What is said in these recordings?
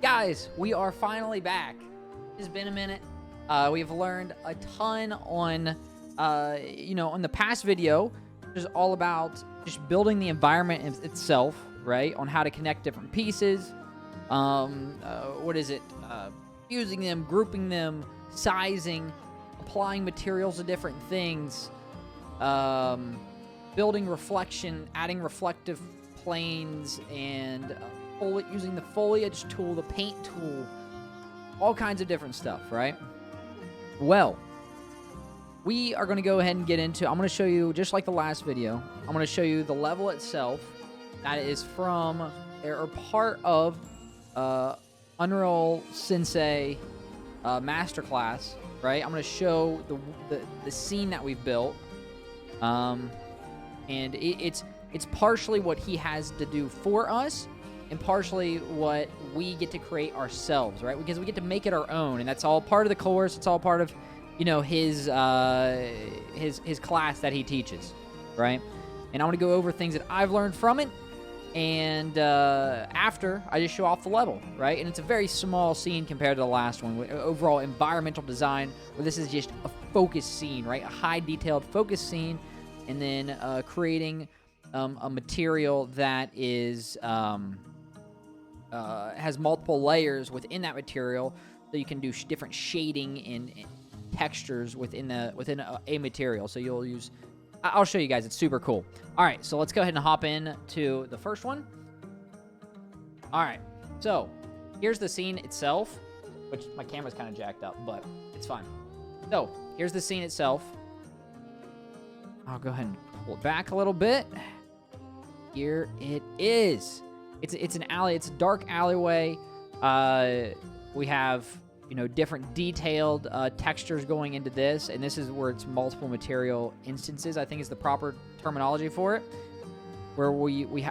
Guys, we are finally back. It's been a minute. We've learned a ton on, on the past video, which is all about just building the environment itself, right? On how to connect different pieces. Using them, grouping them, sizing, applying materials to different things, building reflection, adding reflective planes, and using the foliage tool, the paint tool, all kinds of different stuff, right? Well, we are going to go ahead and get into, I'm going to show you, just like the last video, I'm going to show you the level itself that is from, or part of, Unreal Sensei Masterclass, right? I'm going to show the scene that we've built, and it's partially what he has to do for us, and partially what we get to create ourselves, right? Because we get to make it our own, and that's all part of the course. It's all part of, his class that he teaches, right? And I want to go over things that I've learned from it, and after, I just show off the level, right? And it's a very small scene compared to the last one. Overall environmental design, where this is just a focused scene, right? A high detailed focused scene, and then creating a material that is has multiple layers within that material, so you can do different shading and textures within a material. So you'll use, I'll show you guys. It's super cool. All right, so let's go ahead and hop in to the first one. All right, so here's the scene itself, which my camera's kind of jacked up, but it's fine. So here's the scene itself. I'll go ahead and pull it back a little bit. Here it is. It's an alley. It's a dark alleyway. We have, different detailed textures going into this, and this is where it's multiple material instances, I think is the proper terminology for it, where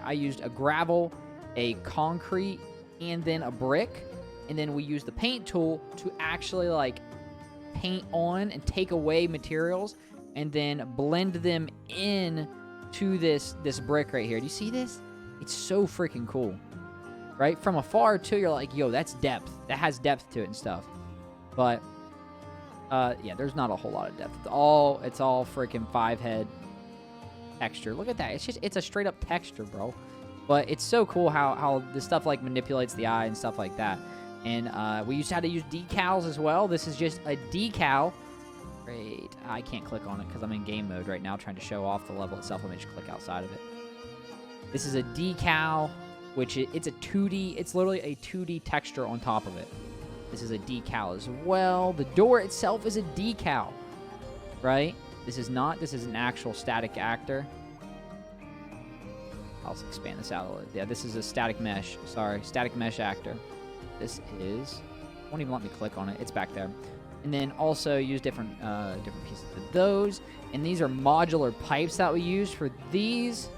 I used a gravel, a concrete, and then a brick, and then we used the paint tool to actually paint on and take away materials and then blend them in to this brick right here. Do you see this? It's so freaking cool, right? From afar, too, you're like, yo, that's depth. That has depth to it and stuff. But, yeah, there's not a whole lot of depth. It's all freaking 5-head texture. Look at that. It's a straight-up texture, bro. But it's so cool how this stuff, manipulates the eye and stuff like that. And we used to have to use decals as well. This is just a decal. Great. I can't click on it because I'm in game mode right now trying to show off the level itself. Let me just click outside of it. This is a decal, which it's a 2D. It's literally a 2D texture on top of it. This is a decal as well. The door itself is a decal, right? This is an actual static actor. I'll expand this out a little. Yeah, this is a static mesh. Sorry, static mesh actor. This is, won't even let me click on it. It's back there. And then also use different pieces of those. And these are modular pipes that we use for these.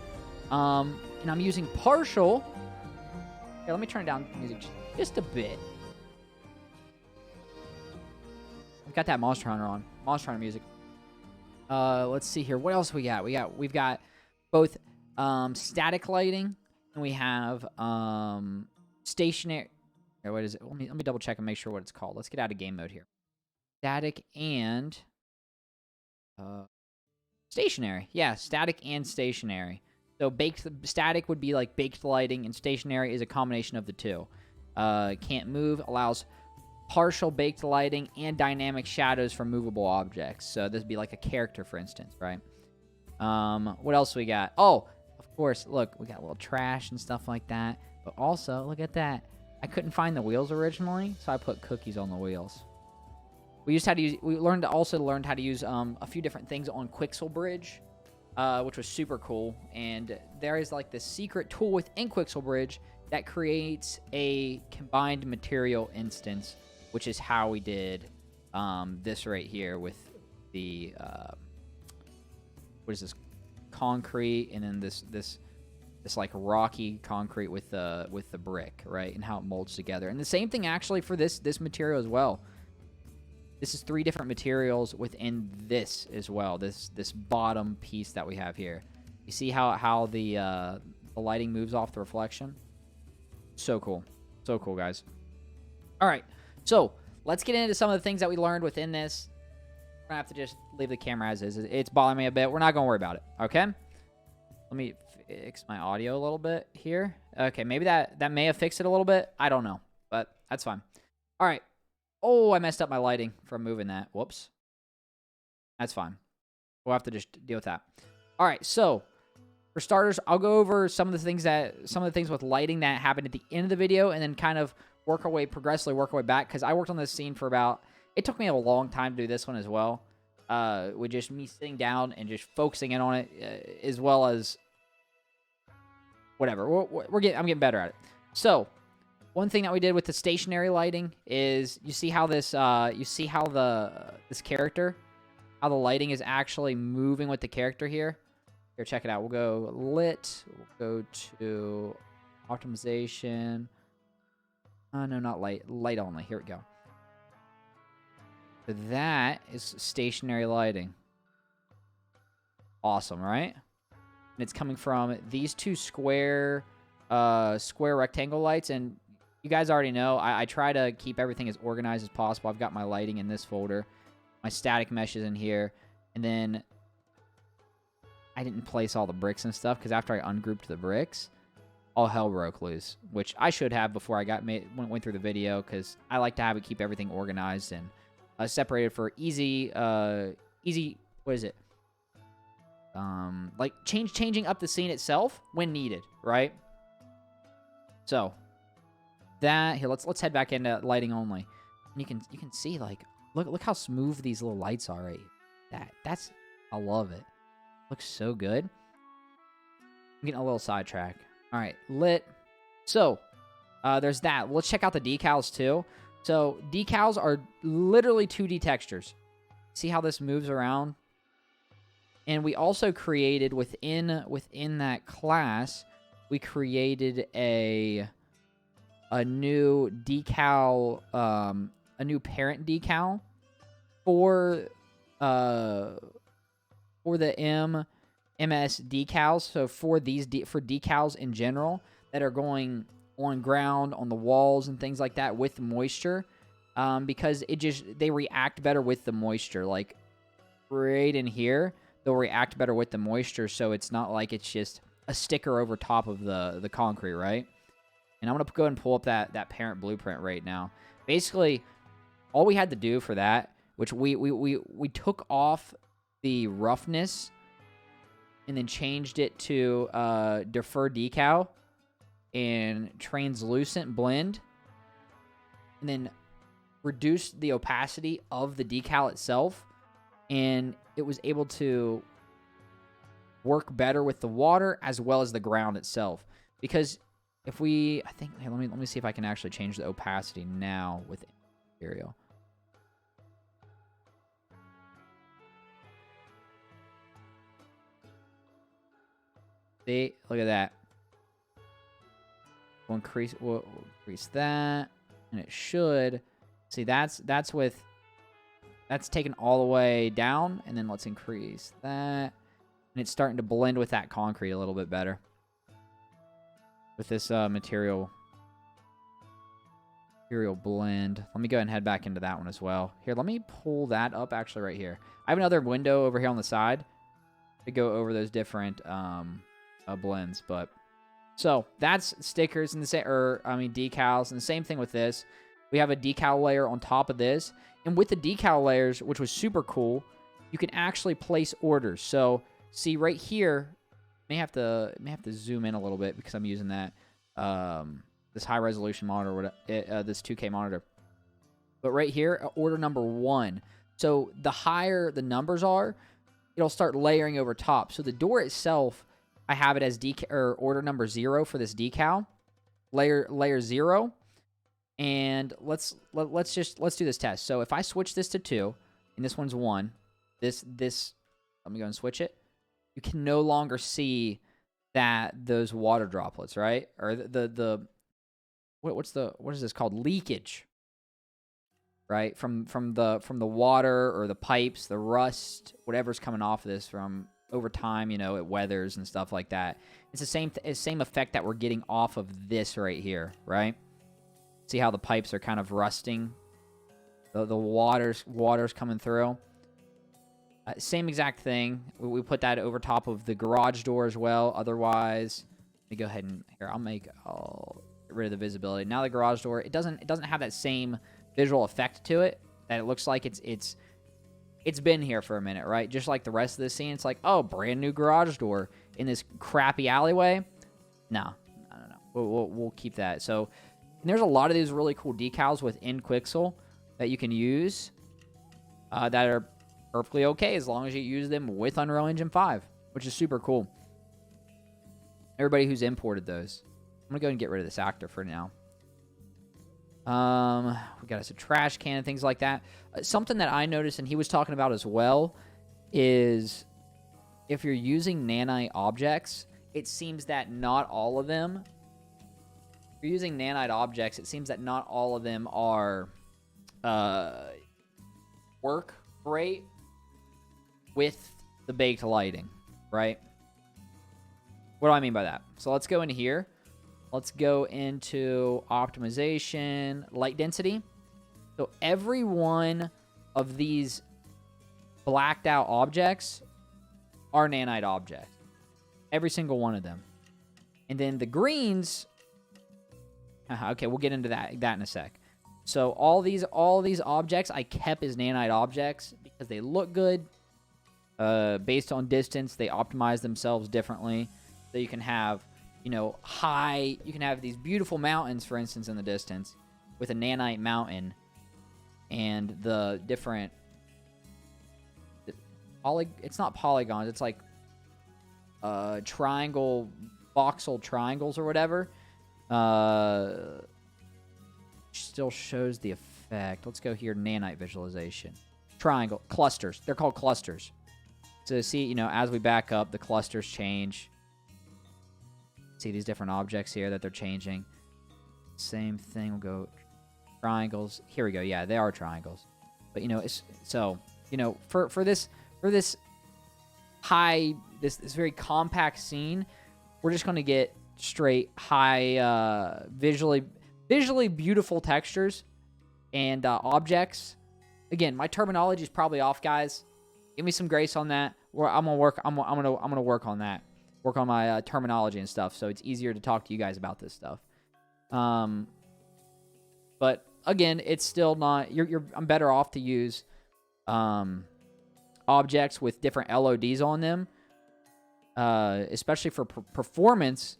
And I'm using partial. Yeah, let me turn down the music just a bit. I've got that Monster Hunter on. Monster Hunter music. Let's see here. What else we got? We've got both static lighting, and we have stationary. What is it? Let me double check and make sure what it's called. Let's get out of game mode here. Static and stationary. Yeah, static and stationary. So static would be like baked lighting, and stationary is a combination of the two. Can't move allows partial baked lighting and dynamic shadows for movable objects. So this would be like a character, for instance, right? What else we got? Oh, of course, look, we got a little trash and stuff like that. But also, look at that. I couldn't find the wheels originally, so I put cookies on the wheels. We learned how to use a few different things on Quixel Bridge, which was super cool. And there is this secret tool within Quixel Bridge that creates a combined material instance, which is how we did this right here with the what is this, concrete, and then this rocky concrete with the brick, right, and how it molds together. And the same thing actually for this material as well. This is 3 different materials within this as well. This bottom piece that we have here. You see how the lighting moves off the reflection? So cool. So cool, guys. All right, so let's get into some of the things that we learned within this. We're gonna have to just leave the camera as is. It's bothering me a bit. We're not gonna worry about it, okay? Let me fix my audio a little bit here. Okay, maybe that may have fixed it a little bit. I don't know, but that's fine. All right. Oh, I messed up my lighting from moving that. Whoops. That's fine. We'll have to just deal with that. All right, so for starters, I'll go over some of the things with lighting that happened at the end of the video, and then kind of progressively work our way back, because I worked on this scene for about, it took me a long time to do this one as well, with just me sitting down and just focusing in on it, as well as whatever. I'm getting better at it. So one thing that we did with the stationary lighting is, you see how this this character, how the lighting is actually moving with the character here. Here, check it out. We'll go lit. We'll go to optimization. No, not light. Light only. Here we go. So that is stationary lighting. Awesome, right? And it's coming from these two square rectangle lights. And you guys already know, I try to keep everything as organized as possible. I've got my lighting in this folder. My static mesh is in here. And then I didn't place all the bricks and stuff, because after I ungrouped the bricks, all hell broke loose, which I should have before I went through the video, because I like to keep everything organized and separated for easy, what is it? Like changing up the scene itself when needed, right? So that here, let's head back into lighting only. And you can see, like, look how smooth these little lights are right here. I love it. Looks so good. I'm getting a little sidetracked. All right, lit. So, there's that. Let's check out the decals, too. So, decals are literally 2D textures. See how this moves around? And we also created, within that class, we created a new decal, a new parent decal for the MS decals. So for decals in general that are going on ground, on the walls and things like that with moisture, because they react better with the moisture. Like right in here, they'll react better with the moisture, so it's not like it's just a sticker over top of the concrete, right? And I'm gonna go ahead and pull up that parent blueprint right now. Basically, all we had to do for that, which we took off the roughness and then changed it to defer decal and translucent blend, and then reduced the opacity of the decal itself, and it was able to work better with the water as well as the ground itself. Because if we, I think, hey, let me see if I can actually change the opacity now with material. See, look at that. We'll increase that, and it should. See, that's taken all the way down, and then let's increase that, and it's starting to blend with that concrete a little bit better with this material blend. Let me go ahead and head back into that one as well. Here, let me pull that up actually right here. I have another window over here on the side to go over those different blends. But so that's stickers and decals, and the same thing with this. We have a decal layer on top of this, and with the decal layers, which was super cool, you can actually place orders. So see right here, may have to zoom in a little bit because I'm using that this high resolution monitor, this 2K monitor. But right here, order number 1. So the higher the numbers are, it'll start layering over top. So the door itself, I have it as order number 0 for this decal, layer 0. And let's do this test. So if I switch this to 2, and this one's 1, this let me go and switch it. You can no longer see those water droplets, right? Or what is this called? Leakage, right? From the water or the pipes, the rust, whatever's coming off of this from over time, it weathers and stuff like that. It's the same effect that we're getting off of this right here, right? See how the pipes are kind of rusting? The water's coming through. Same exact thing. We put that over top of the garage door as well. Otherwise, let me go ahead and here. I'll get rid of the visibility. Now the garage door, it doesn't have that same visual effect to it that it looks like it's been here for a minute, right? Just like the rest of the scene, it's like, oh, brand new garage door in this crappy alleyway. No. We'll keep that. So there's a lot of these really cool decals within Quixel that you can use that are perfectly okay as long as you use them with Unreal Engine 5, which is super cool. Everybody who's imported those. I'm going to go ahead and get rid of this actor for now. We got us a trash can and things like that. Something that I noticed, and he was talking about as well, is if you're using nanite objects, it seems that not all of them... If you're using nanite objects, it seems that not all of them are work great with the baked lighting, right? What do I mean by that? So let's go into here. Let's go into optimization, light density. So every one of these blacked out objects are nanite objects. Every single one of them. And then the greens... Okay, we'll get into that in a sec. So all these objects I kept as nanite objects because they look good. Based on distance, they optimize themselves differently. So you can have, you can have these beautiful mountains, for instance, in the distance with a nanite mountain and the different... It's not polygons. It's like triangle, voxel triangles or whatever. Still shows the effect. Let's go here, nanite visualization. Triangle, clusters. They're called clusters. So see, as we back up, the clusters change. See these different objects here that they're changing. Same thing, we'll go triangles. Here we go. Yeah, they are triangles. But, for this high, this very compact scene, we're just going to get straight high visually beautiful textures and objects. Again, my terminology is probably off, guys. Give me some grace on that. I'm gonna work on that. Work on my terminology and stuff, so it's easier to talk to you guys about this stuff. But again, it's still not. I'm better off to use objects with different LODs on them, especially for performance.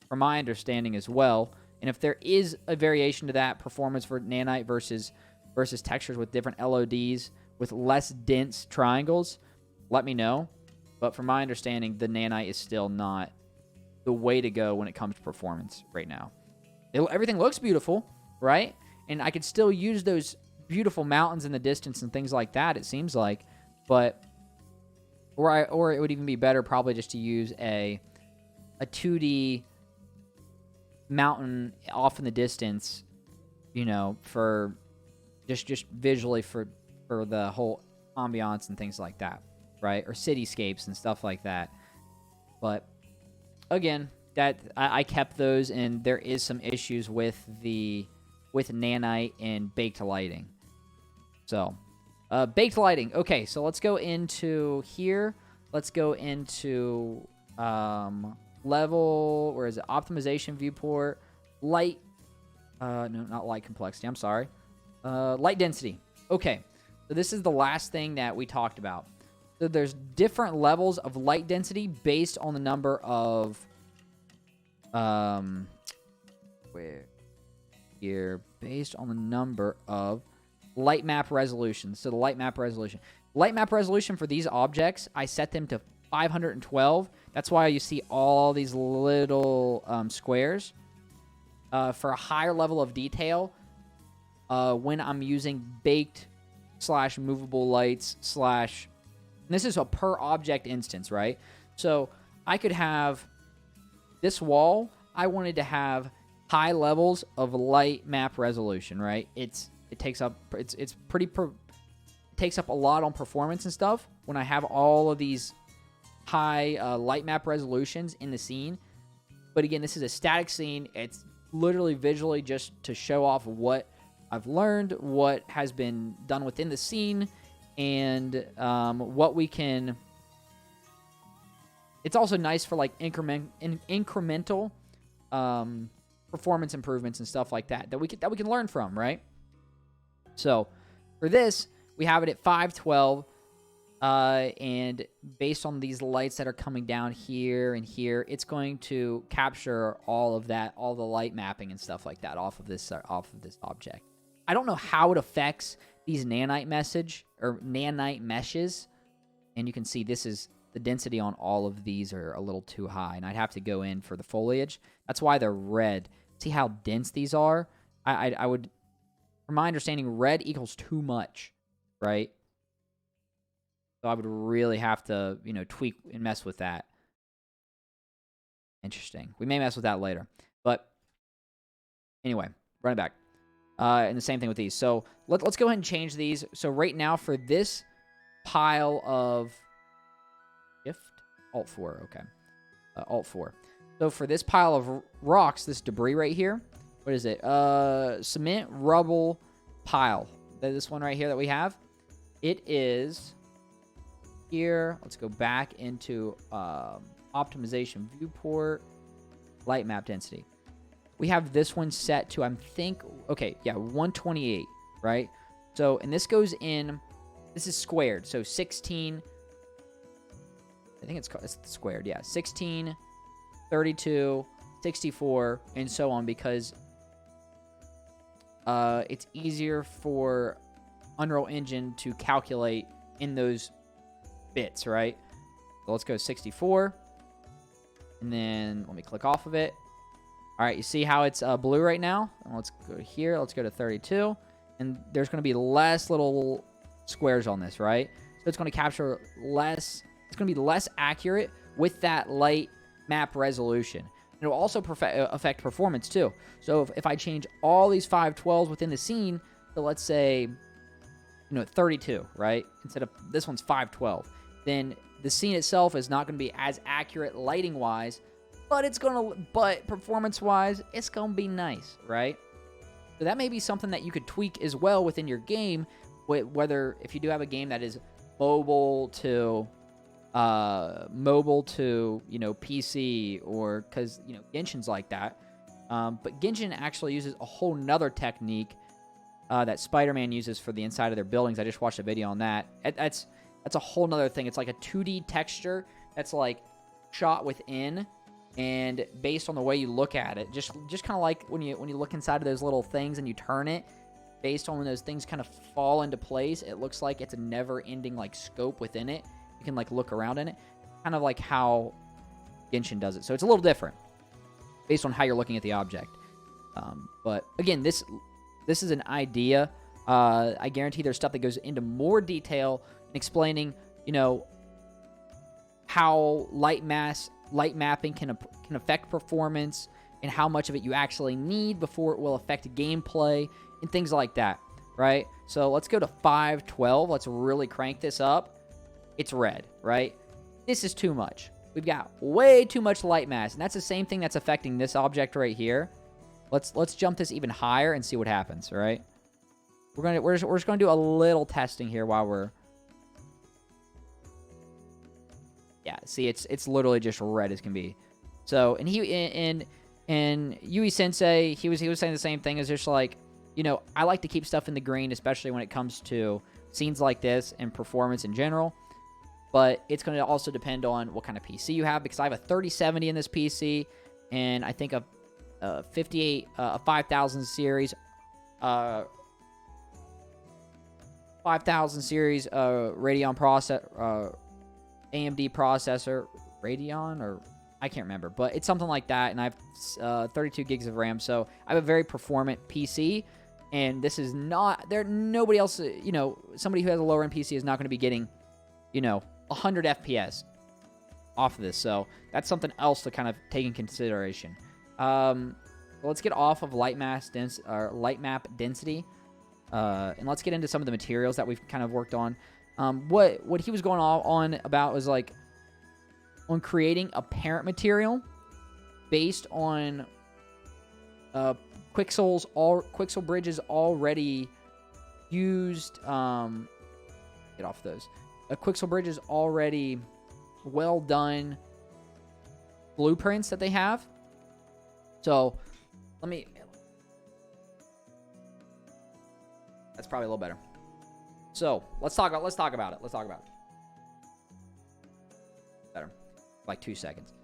From my understanding as well. And if there is a variation to that performance for nanite versus textures with different LODs with less dense triangles, let me know. But from my understanding, the nanite is still not the way to go when it comes to performance right now. Everything looks beautiful, right? And I could still use those beautiful mountains in the distance and things like that, it seems like. But or it would even be better probably just to use a 2D mountain off in the distance, for just visually for the whole ambiance and things like that, right? Or cityscapes and stuff like that. But again, that I kept those, and there is some issues with nanite and baked lighting. So baked lighting. Okay, so let's go into here. Let's go into level, where is it? Optimization viewport, light, no, not light complexity, I'm sorry. Light density. Okay, so this is the last thing that we talked about. So there's different levels of light density based on the number of, based on the number of light map resolutions. So the light map resolution. Light map resolution for these objects, I set them to 512. That's why you see all these little squares. For a higher level of detail, when I'm using baked / movable lights / and this is a per object instance, right? So I could have this wall. I wanted to have high levels of light map resolution, right? It takes up a lot on performance and stuff when I have all of these high light map resolutions in the scene. But again, this is a static scene. It's literally visually just to show off what I've learned, what has been done within the scene, and what we can... It's also nice for like incremental performance improvements and stuff like that we can learn from, right? So for this, we have it at 512, and based on these lights that are coming down here and here, it's going to capture all of that, all the light mapping and stuff like that off of this object. I don't know how it affects these nanite meshes, and you can see this is the density on all of these are a little too high, and I'd have to go in for the foliage. That's why they're red. See how dense these are? I would, from my understanding, red equals too much, right? So I would really have to, tweak and mess with that. Interesting. We may mess with that later. But anyway, run it back. And the same thing with these. So let's go ahead and change these. So right now for this pile of... Shift? Alt-4, okay. Alt-4. So for this pile of rocks, this debris right here, what is it? Cement, rubble, pile. This one right here that we have. It is... Here, let's go back into optimization viewport, light map density. We have this one set to, 128, right? So, and this goes in, this is squared, so 16, I think it's squared, yeah, 16, 32, 64, and so on, because it's easier for Unreal Engine to calculate in those bits, right? So let's go 64, and then let me click off of it. All right, you see how it's blue right now? And let's go here. Let's go to 32, and there's going to be less little squares on this, right? So it's going to capture less. It's going to be less accurate with that light map resolution. It will also affect performance too. So if I change all these 512s within the scene to, let's say, 32, right? Instead of this one's 512, then the scene itself is not going to be as accurate lighting-wise, but performance-wise, it's going to be nice, right? So that may be something that you could tweak as well within your game, whether if you do have a game that is mobile to PC, or because Genshin's like that. But Genshin actually uses a whole nother technique that Spider-Man uses for the inside of their buildings. I just watched a video on that. That's a whole nother thing. It's like a 2D texture that's like shot within, and based on the way you look at it, just kind of like when you look inside of those little things and you turn it, based on when those things kind of fall into place, it looks like it's a never-ending like scope within it. You can like look around in it, kind of like how Genshin does it. So it's a little different based on how you're looking at the object. But again, this is an idea. I guarantee there's stuff that goes into more detail in explaining, how light mapping can affect performance, and how much of it you actually need before it will affect gameplay and things like that, right? So let's go to 512. Let's really crank this up. It's red, right? This is too much. We've got way too much light mass, and that's the same thing that's affecting this object right here. Let's jump this even higher and see what happens, all right? We're just gonna do a little testing here while we're... Yeah, see, it's literally just red as can be. So, and Yui Sensei, he was saying the same thing. Is just like, I like to keep stuff in the green, especially when it comes to scenes like this and performance in general. But it's going to also depend on what kind of PC you have, because I have a 3070 in this PC, and I think a 5000 series 5000 series Radeon processor, AMD processor, Radeon, or I can't remember, but it's something like that, and I have 32 gigs of RAM, so I have a very performant PC, and this is not, nobody else, somebody who has a lower end PC is not going to be getting, 100 FPS off of this, so that's something else to kind of take in consideration. Let's get off of light map density, and let's get into some of the materials that we've kind of worked on. What he was going on about was like on creating a parent material based on Quixel bridges already used. Get off those. Quixel bridges already well done blueprints that they have. So let me. That's probably a little better. So let's talk about it. Better. Like 2 seconds.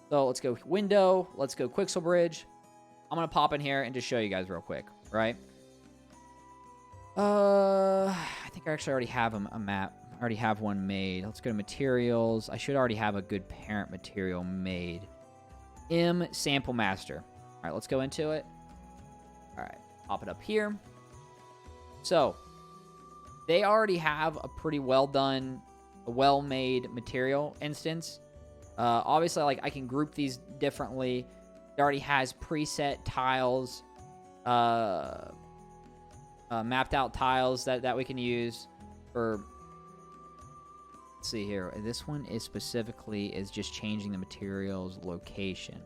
So let's go window. Let's go Quixel bridge. I'm gonna pop in here and just show you guys real quick, right? I think I actually already have a map. I already have one made. Let's go to materials. I should already have a good parent material made. Sample master. All right, let's go into it. All right, pop it up here. So they already have a pretty well done, well-made material instance. Obviously, like I can group these differently. It already has preset tiles, mapped out tiles that we can use for. Let's see here. This one is specifically just changing the material's location,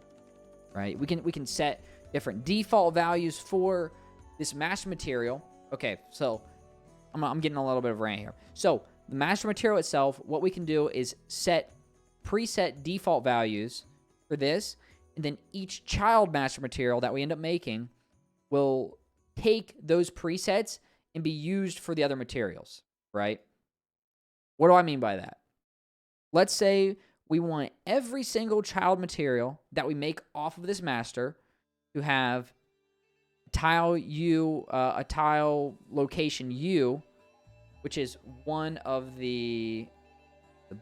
right? We can set different default values for this master material. Okay, so I'm getting a little bit of rant here. So the master material itself, what we can do is set preset default values for this, and then each child master material that we end up making will take those presets and be used for the other materials, right? What do I mean by that? Let's say we want every single child material that we make off of this master to have tile U, a tile location U, which is one of the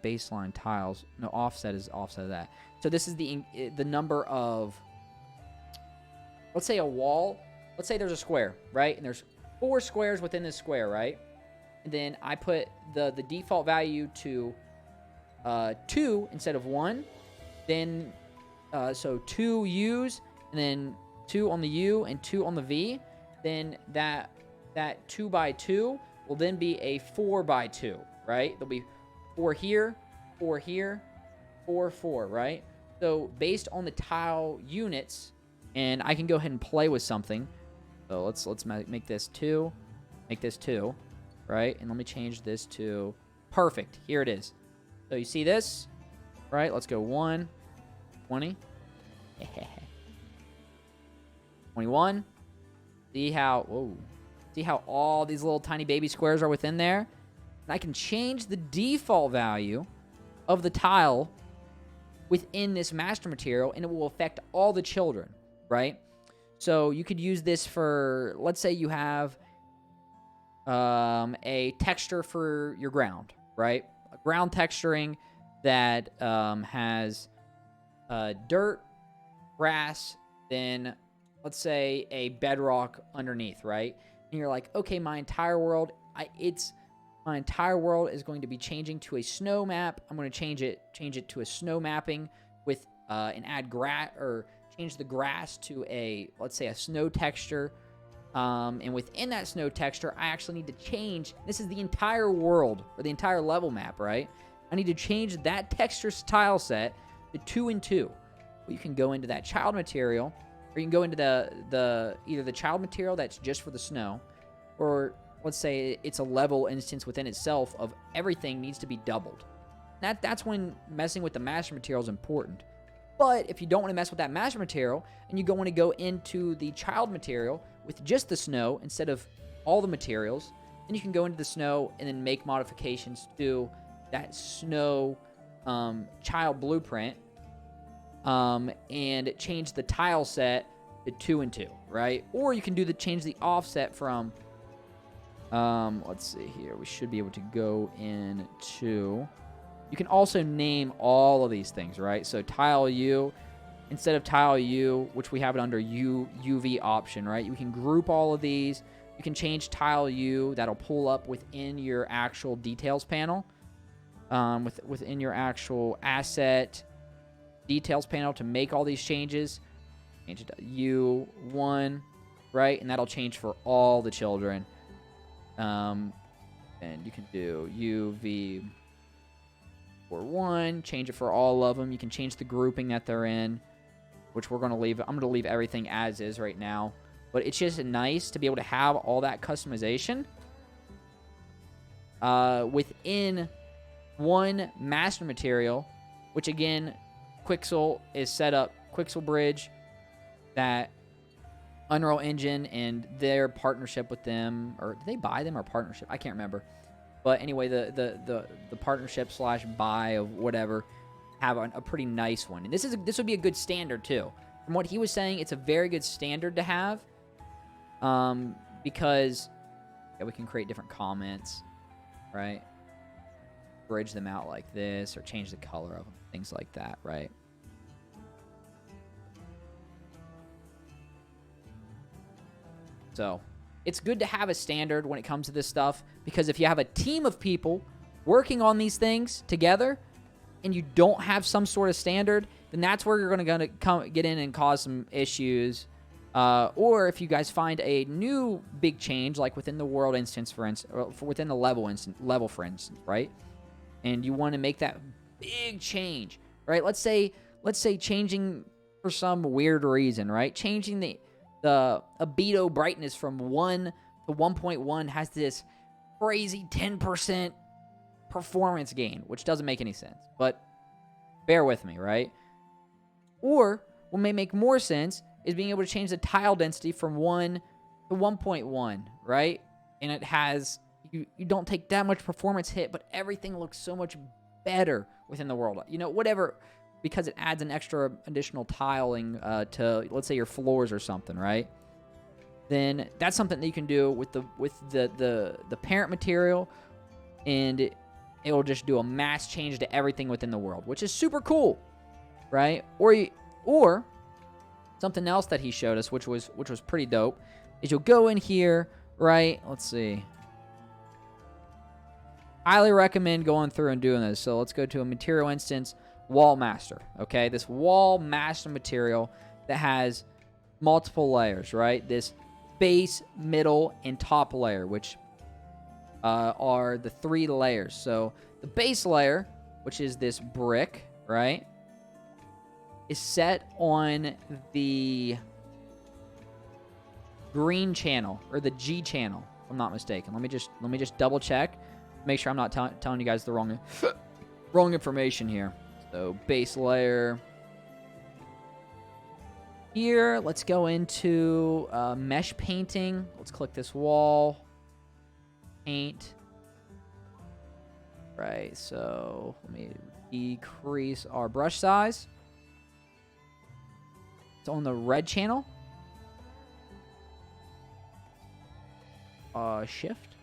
baseline tiles. No, offset is offset of that. So this is the number of, let's say a wall. Let's say there's a square, right? And there's 4 squares within this square, right? And then I put the default value to 2 instead of 1. Then, so 2 U's, and then 2 on the U and 2 on the V. Then that 2 by 2 will then be a 4 by 2, right? There'll be 4 here, 4 here, 4, 4, right? So based on the tile units, and I can go ahead and play with something. So let's make this 2, make this 2, right? And let me change this to perfect. Here it is. So you see this, right? Let's go 1, 20, 21. See how all these little tiny baby squares are within there? And I can change the default value of the tile within this master material, and it will affect all the children, right? So you could use this for, let's say you have a texture for your ground, right? A ground texturing that has dirt, grass, then let's say a bedrock underneath, right? And you're like, okay, my entire world is going to be changing to a snow map. I'm going to change it to a snow mapping with and add grass, or change the grass to a, let's say, a snow texture. And within that snow texture, I actually need to change, this is the entire world, or the entire level map, right? I need to change that texture tile set to 2 and 2. Well, you can go into that child material, or you can go into either the child material that's just for the snow, or let's say it's a level instance within itself of everything needs to be doubled. That's when messing with the master material is important. But if you don't want to mess with that master material, and you want to go into the child material with just the snow instead of all the materials, then you can go into the snow and then make modifications to that snow child blueprint, and change the tile set to 2 and 2, right? Or you can change the offset from, let's see here, we should be able to go into, you can also name all of these things, right? So tile U, instead of tile U, which we have it under UV option, right? You can group all of these. You can change tile U, that'll pull up within your actual details panel, within your actual asset details panel to make all these changes. Change it to U1, right? And that'll change for all the children. And you can do UV for 1, change it for all of them. You can change the grouping that they're in. which we're going to leave. I'm going to leave everything as is right now. But it's just nice to be able to have all that customization within one master material, which again, Quixel is set up. Quixel Bridge, that Unreal Engine and their partnership with them, or did they buy them or partnership? I can't remember. But anyway, the partnership / buy of whatever have a pretty nice one. And this would be a good standard too. From what he was saying, it's a very good standard to have. Because we can create different comments, right? Bridge them out like this, or change the color of them, things like that, right? So it's good to have a standard when it comes to this stuff, because if you have a team of people working on these things together and you don't have some sort of standard, then that's where you're going to get in and cause some issues. Or if you guys find a new big change, like within the world instance, for instance, or within the level, for instance, right? And you want to make that big change, right? Let's say changing for some weird reason, right? Changing the albedo brightness from 1 to 1.1 has this crazy 10% performance gain, which doesn't make any sense, but bear with me, right? Or what may make more sense is being able to change the tile density from 1 to 1.1, right? And it has, you don't take that much performance hit, but everything looks so much better within the world. You know, whatever, because it adds an extra additional tiling to, let's say, your floors or something, right? Then that's something that you can do with the parent material, and it will just do a mass change to everything within the world, which is super cool, right? Or something else that he showed us, which was pretty dope, is you'll go in here, right? Let's see. Highly recommend going through and doing this. So let's go to a material instance, Wall Master. Okay, this Wall Master material that has multiple layers, right? This base, middle, and top layer, which are the 3 layers. So the base layer, which is this brick, right, is set on the green channel, or the G channel, if I'm not mistaken. Let me just double check, make sure I'm not telling you guys the wrong information here. So base layer. Here, let's go into mesh painting. Let's click this wall. Paint. Right, so let me decrease our brush size. It's on the red channel. Shift.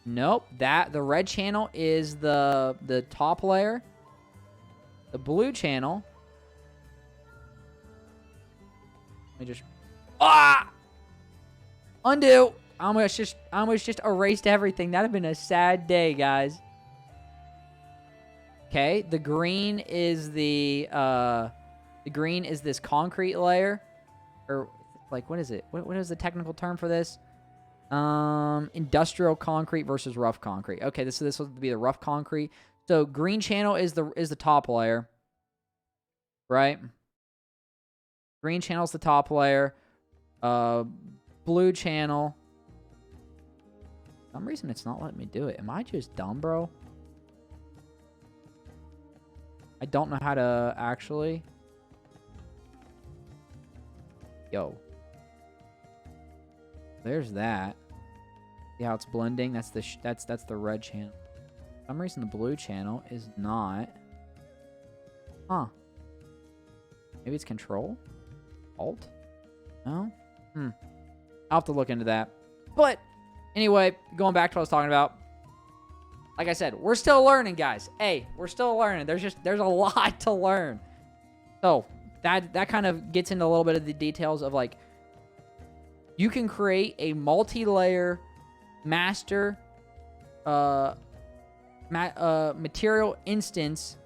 Nope, the red channel is the top layer. The blue channel. Let me just undo. I almost just erased everything. That'd have been a sad day, guys. Okay, the green is this concrete layer, or like, what is it? What is the technical term for this? Industrial concrete versus rough concrete. Okay, this will be the rough concrete. So green channel is the top layer, right? Green channel is the top layer. Blue channel. For some reason it's not letting me do it. Am I just dumb, bro? I don't know how to actually. Yo. There's that. See how it's blending? That's the red channel. For some reason the blue channel is not. Huh. Maybe it's control? Alt? No? I'll have to look into that. But anyway, going back to what I was talking about. Like I said, we're still learning, guys. Hey, we're still learning. There's a lot to learn. So that kind of gets into a little bit of the details of, like, you can create a multi-layer master material instance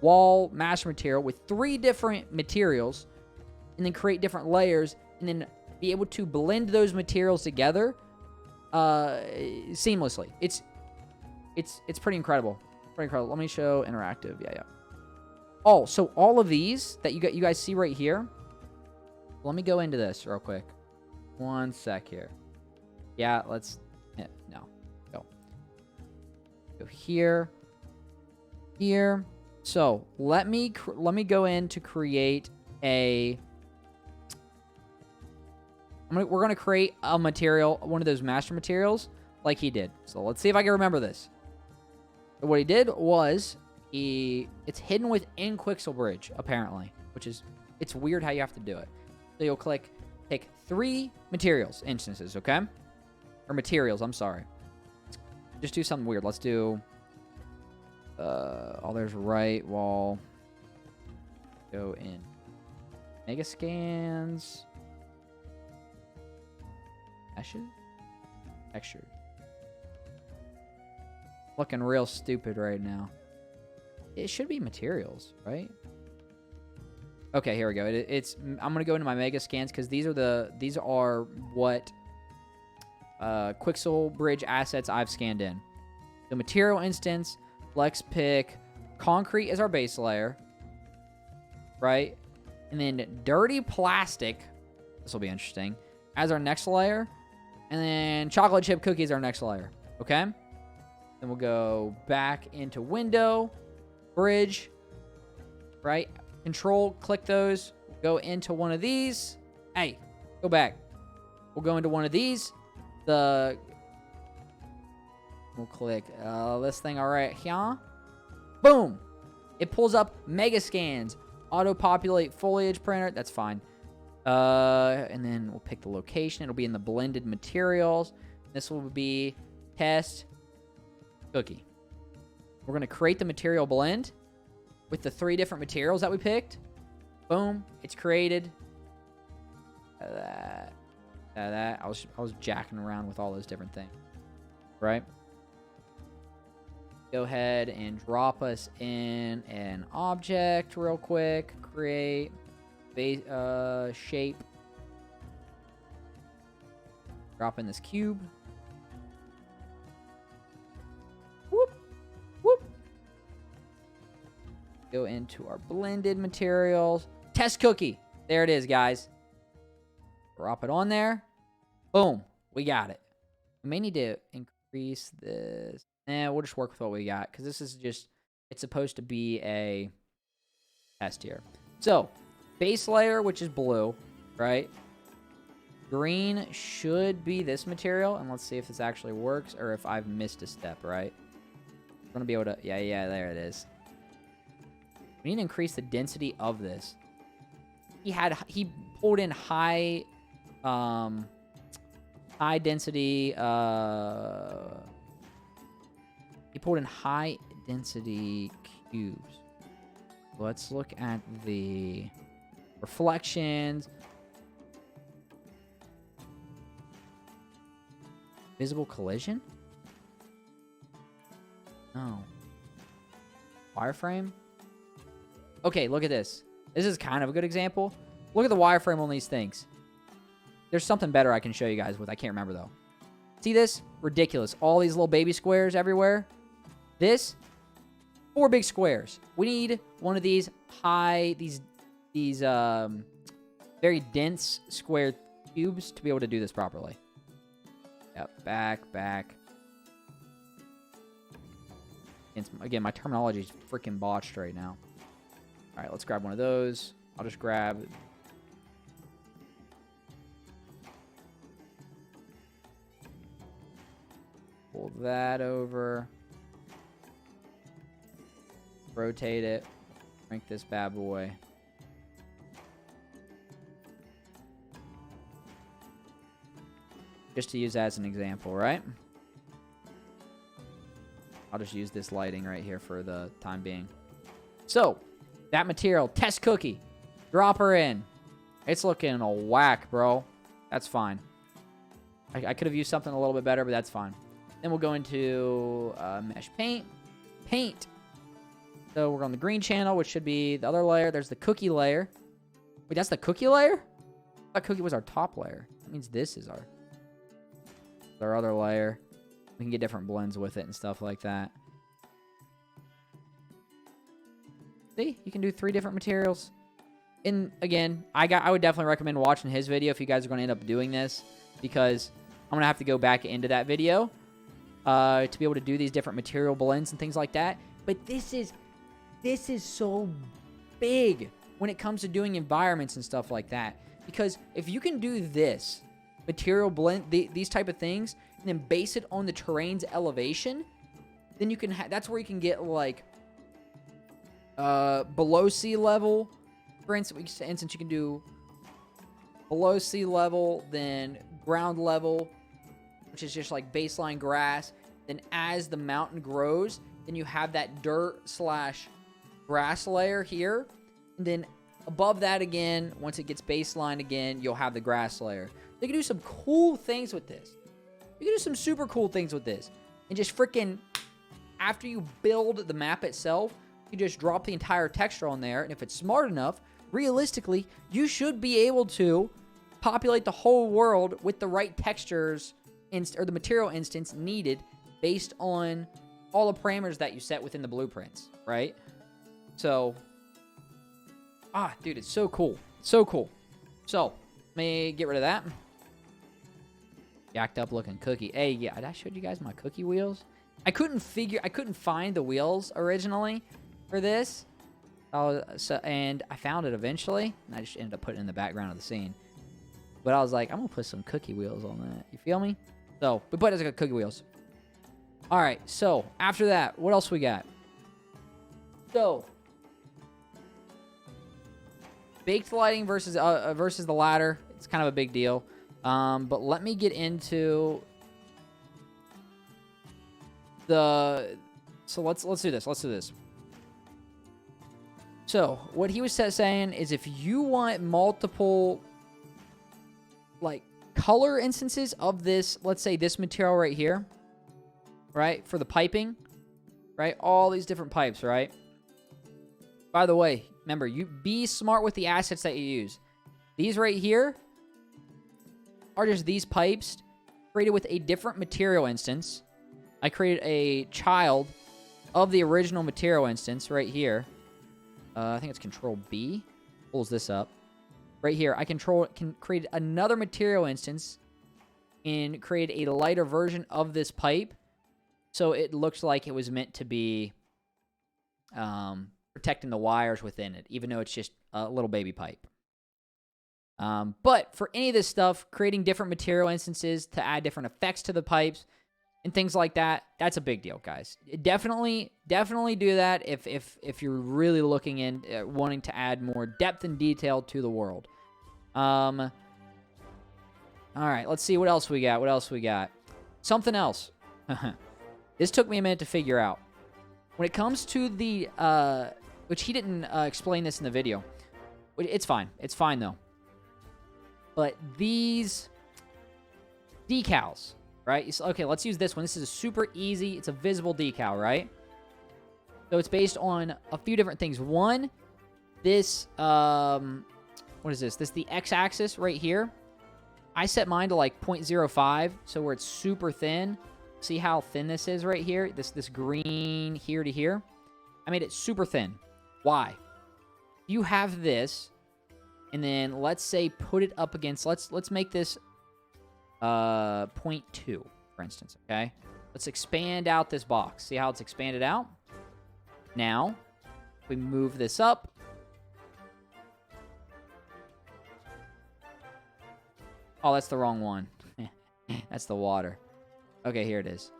wall master material with 3 different materials, and then create different layers, and then be able to blend those materials together seamlessly. It's pretty incredible. Pretty incredible. Let me show interactive. Yeah. Oh, so all of these that you guys see right here. Let me go into this real quick. 1 sec here. Yeah, let's. Yeah, no, go here, here. So let me go in to create a. We're gonna create a material, one of those master materials, like he did. So let's see if I can remember this. So what he did was it's hidden within Quixel Bridge apparently, which is it's weird how you have to do it. So you'll take 3 materials instances, okay, or materials. I'm sorry. Just do something weird. Let's do. There's right wall. Go in. Mega scans. Texture. Looking real stupid right now. It should be materials, right? Okay, here we go. I'm gonna go into my mega scans because these are what Quixel Bridge assets I've scanned in. The material instance, flex pick, concrete is our base layer, right? And then dirty plastic. This will be interesting. As our next layer. And then chocolate chip cookies our next layer. Okay? Then we'll go back into window, bridge, right? Control, click those. Go into one of these. Hey, go back. We'll go into one of these. We'll click this thing all right here. Boom. It pulls up mega scans. Auto-populate foliage printer. That's fine. And then we'll pick the location. It'll be in the blended materials. This will be test cookie. We're going to create the material blend with the 3 different materials that we picked. Boom. It's created. That. I was jacking around with all those different things. Right? Go ahead and drop us in an object real quick. Create. Shape. Drop in this cube. Whoop. Whoop. Go into our blended materials. Test cookie. There it is, guys. Drop it on there. Boom. We got it. We may need to increase this. We'll just work with what we got because this is just, it's supposed to be a test here. So, base layer, which is blue, right? Green should be this material. And let's see if this actually works or if I've missed a step, right? I'm going to be able to... Yeah, there it is. We need to increase the density of this. He pulled in high density... He pulled in high density cubes. Let's look at the... reflections. Visible collision? No. Wireframe? Okay, look at this. This is kind of a good example. Look at the wireframe on these things. There's something better I can show you guys with. I can't remember, though. See this? Ridiculous. All these little baby squares everywhere. This, 4 big squares. We need one of these these very dense square cubes to be able to do this properly. Yep, back. Again, my terminology is freaking botched right now. All right, let's grab one of those. I'll just grab... Pull that over. Rotate it. Crank this bad boy. Just to use that as an example, right? I'll just use this lighting right here for the time being. So, that material, test cookie. Drop her in. It's looking a whack, bro. That's fine. I could have used something a little bit better, but that's fine. Then we'll go into mesh paint. Paint. So we're on the green channel, which should be the other layer. There's the cookie layer. Wait, that's the cookie layer? I thought cookie was our top layer. That means this is our other layer. We can get different blends with it and stuff like that. See, you can do 3 different materials. And again, I would definitely recommend watching his video if you guys are going to end up doing this, because I'm going to have to go back into that video to be able to do these different material blends and things like that. But this is so big when it comes to doing environments and stuff like that. Because if you can do this material blend, these type of things, and then base it on the terrain's elevation, then you can that's where you can get like below sea level. For instance, you can do below sea level, then ground level, which is just like baseline grass. Then as the mountain grows, then you have that dirt / grass layer here. And then above that again, once it gets baseline again, you'll have the grass layer. You can do some cool things with this. You can do some super cool things with this. And just freaking, after you build the map itself, you just drop the entire texture on there. And if it's smart enough, realistically, you should be able to populate the whole world with the right textures or the material instance needed based on all the parameters that you set within the blueprints, right? So, dude, it's so cool. So cool. So, let me get rid of that. Jacked up looking cookie. Hey, yeah, I showed you guys my cookie wheels. I couldn't find the wheels originally for this. And I found it eventually, and I just ended up putting it in the background of the scene. But I was like, I'm gonna put some cookie wheels on that. You feel me? So we put it as cookie wheels. All right. So after that, what else we got? So baked lighting versus the ladder. It's kind of a big deal. But let me get into the. So let's do this. Let's do this. So, what he was saying is if you want multiple, like, color instances of this, let's say this material right here, right, for the piping, right, all these different pipes, right? By the way, remember, you be smart with the assets that you use. These right here are just these pipes created with a different material instance. I created a child of the original material instance right here. I think it's Control B. Pulls this up. Right here, I can create another material instance and create a lighter version of this pipe. So it looks like it was meant to be protecting the wires within it, even though it's just a little baby pipe. But for any of this stuff, creating different material instances to add different effects to the pipes and things like that, that's a big deal, guys. Definitely do that if you're really looking in, wanting to add more depth and detail to the world. All right, let's see what else we got. Something else. This took me a minute to figure out. When it comes to the, which he didn't explain this in the video. It's fine. It's fine, though. But these decals, right? Okay, let's use this one. This is a super easy. It's a visible decal, right? So it's based on a few different things. One, this, what is this? This is the x-axis right here. I set mine to like 0.05, so where it's super thin. See how thin this is right here? This green here to here. I made it super thin. Why? You have this, and then let's say put it up against. Let's make this 0.2, for instance. Okay. Let's expand out this box. See how it's expanded out? Now, if we move this up. Oh, that's the wrong one. That's the water. Okay, here it is.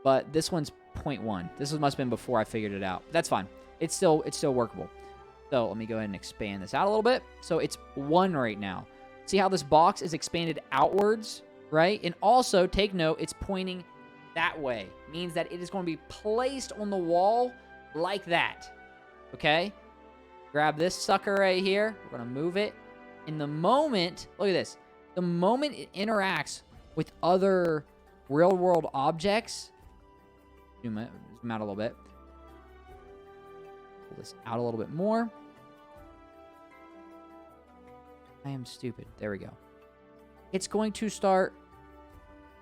But this one's 0.1. This must have been before I figured it out. That's fine. It's still workable. So let me go ahead and expand this out a little bit. So it's 1 right now. See how this box is expanded outwards, right? And also, take note, it's pointing that way. Means that it is going to be placed on the wall like that. Okay? Grab this sucker right here. We're going to move it. In the moment, look at this. The moment it interacts with other real-world objects, zoom out a little bit. Pull this out a little bit more. I am stupid. There we go. It's going to start,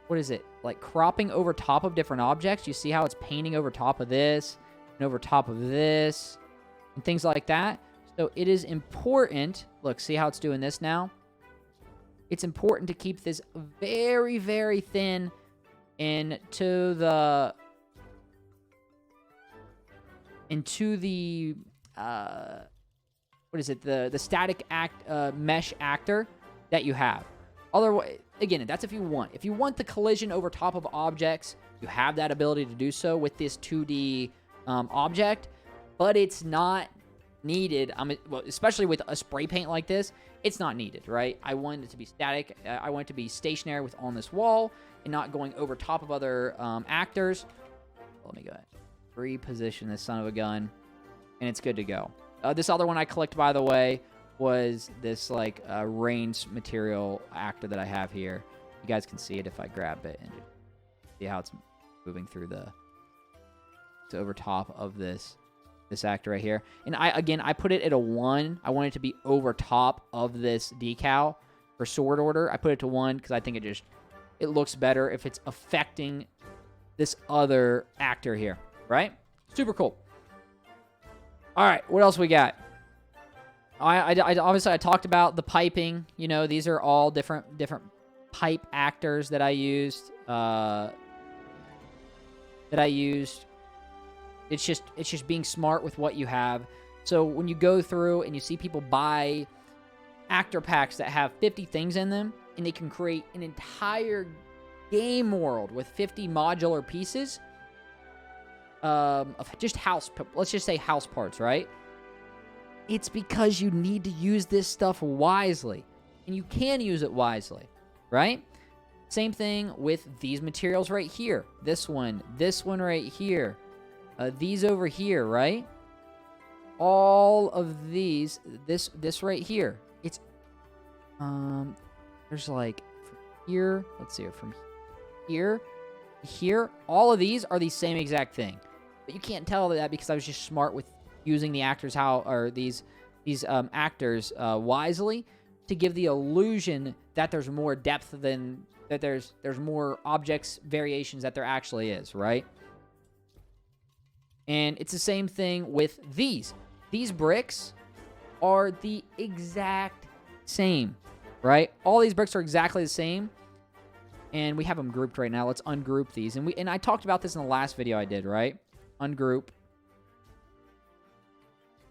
what is it? Like cropping over top of different objects. You see how it's painting over top of this and over top of this. and things like that. So it is important. Look, see how it's doing this now? It's important to keep this very, very thin into the what is it? The static mesh actor that you have. Otherwise, again, that's if you want. If you want the collision over top of objects, you have that ability to do so with this 2D object, but it's not needed. Well, especially with a spray paint like this, it's not needed, right? I want it to be static. I want it to be stationary on this wall and not going over top of other actors. Let me go ahead. Reposition this son of a gun, and it's good to go. This other one I clicked, by the way, was this like range material actor that I have here. You guys can see it if I grab it and just see how it's moving through it's over top of this actor right here. And I put it at a 1. I want it to be over top of this decal for sword order. I put it to 1 because I think it looks better if it's affecting this other actor here, right? Super cool. All right, what else we got? Obviously I talked about the piping. You know, these are all different pipe actors that I used. It's just being smart with what you have. So when you go through and you see people buy actor packs that have 50 things in them, and they can create an entire game world with 50 modular pieces of just let's just say house parts, right? It's because you need to use this stuff wisely, and you can use it wisely, right? Same thing with these materials right here. This one right here. These over here, right? All of these, this right here. It's, there's like, from here, let's see, from here, here, all of these are the same exact thing. But you can't tell that because I was just smart with using the actors these actors wisely to give the illusion that there's more depth than that there's more objects variations that there actually is, right? And it's the same thing with these. These bricks are the exact same, right? All these bricks are exactly the same. And we have them grouped right now. Let's ungroup these. And I talked about this in the last video I did, right? Ungroup.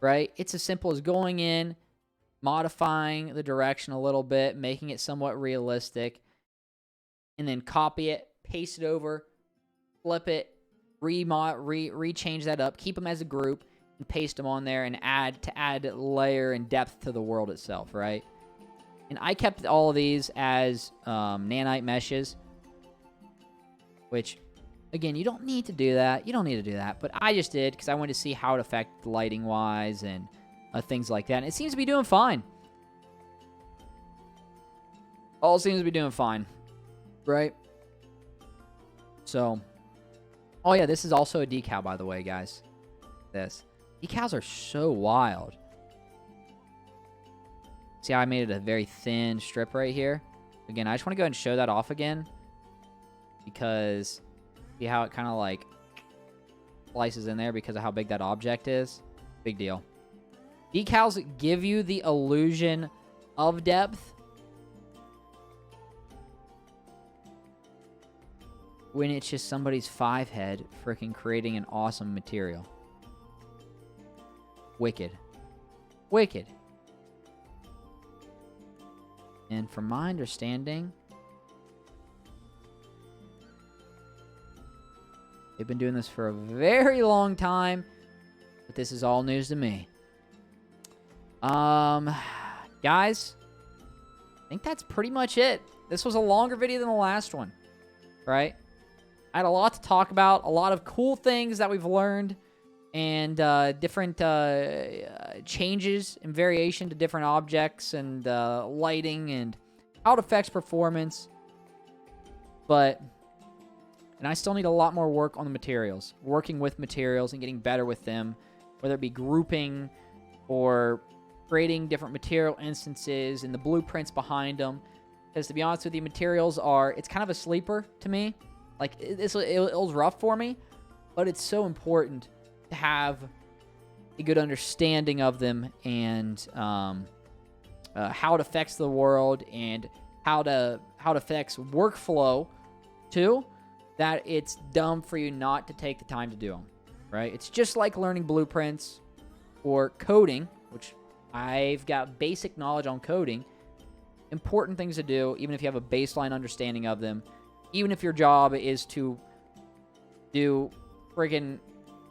Right? It's as simple as going in, modifying the direction a little bit, making it somewhat realistic, and then copy it, paste it over, flip it, rechange that up, keep them as a group, and paste them on there and add layer and depth to the world itself, right? And I kept all of these as nanite meshes, which, again, you don't need to do that. You don't need to do that, but I just did because I wanted to see how it affected lighting-wise and things like that. And it seems to be doing fine. All seems to be doing fine, right? So, oh yeah, this is also a decal, by the way, guys. Decals are so wild. See how I made it a very thin strip right here? Again, I just want to go ahead and show that off again because see how it kind of like slices in there because of how big that object is? Big deal. Decals give you the illusion of depth when it's just somebody's 5-head freaking creating an awesome material. Wicked. Wicked. And from my understanding, they've been doing this for a very long time, but this is all news to me. Guys, I think that's pretty much it. This was a longer video than the last one, right? I had a lot to talk about, a lot of cool things that we've learned, and different changes and variation to different objects and lighting and how it affects performance. And I still need a lot more work on the materials, working with materials and getting better with them, whether it be grouping or creating different material instances and the blueprints behind them. Because to be honest with you, materials it's kind of a sleeper to me. Like, it was rough for me, but it's so important to have a good understanding of them and how it affects the world and how it affects workflow too, that it's dumb for you not to take the time to do them, right? It's just like learning blueprints or coding, which I've got basic knowledge on coding. Important things to do, even if you have a baseline understanding of them, even if your job is to do friggin'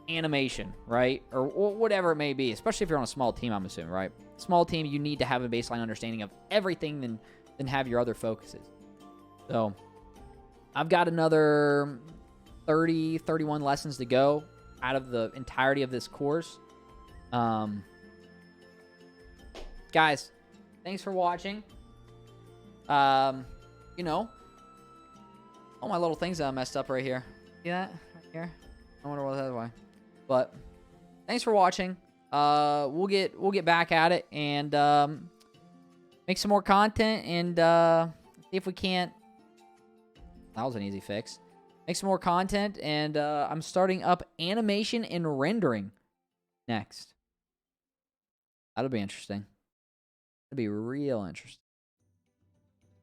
animation, right? Or whatever it may be, especially if you're on a small team, I'm assuming, right? Small team, you need to have a baseline understanding of everything than have your other focuses. So I've got another 30, 31 lessons to go out of the entirety of this course. Guys, thanks for watching. You know, all my little things that I messed up right here. See that? Right here? I wonder what that's why. But thanks for watching. We'll get back at it and make some more content and see if we can't. That was an easy fix. Make some more content and I'm starting up animation and rendering next. That'll be interesting. It'll be real interesting.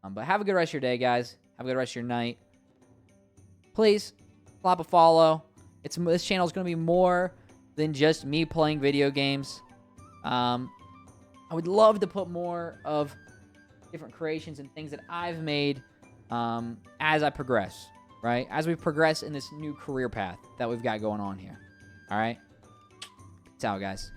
But have a good rest of your day, guys. Have a good rest of your night. Please slap a follow. This channel is going to be more than just me playing video games. I would love to put more of different creations and things that I've made as I progress, right? As we progress in this new career path that we've got going on here. All right? Peace out, guys.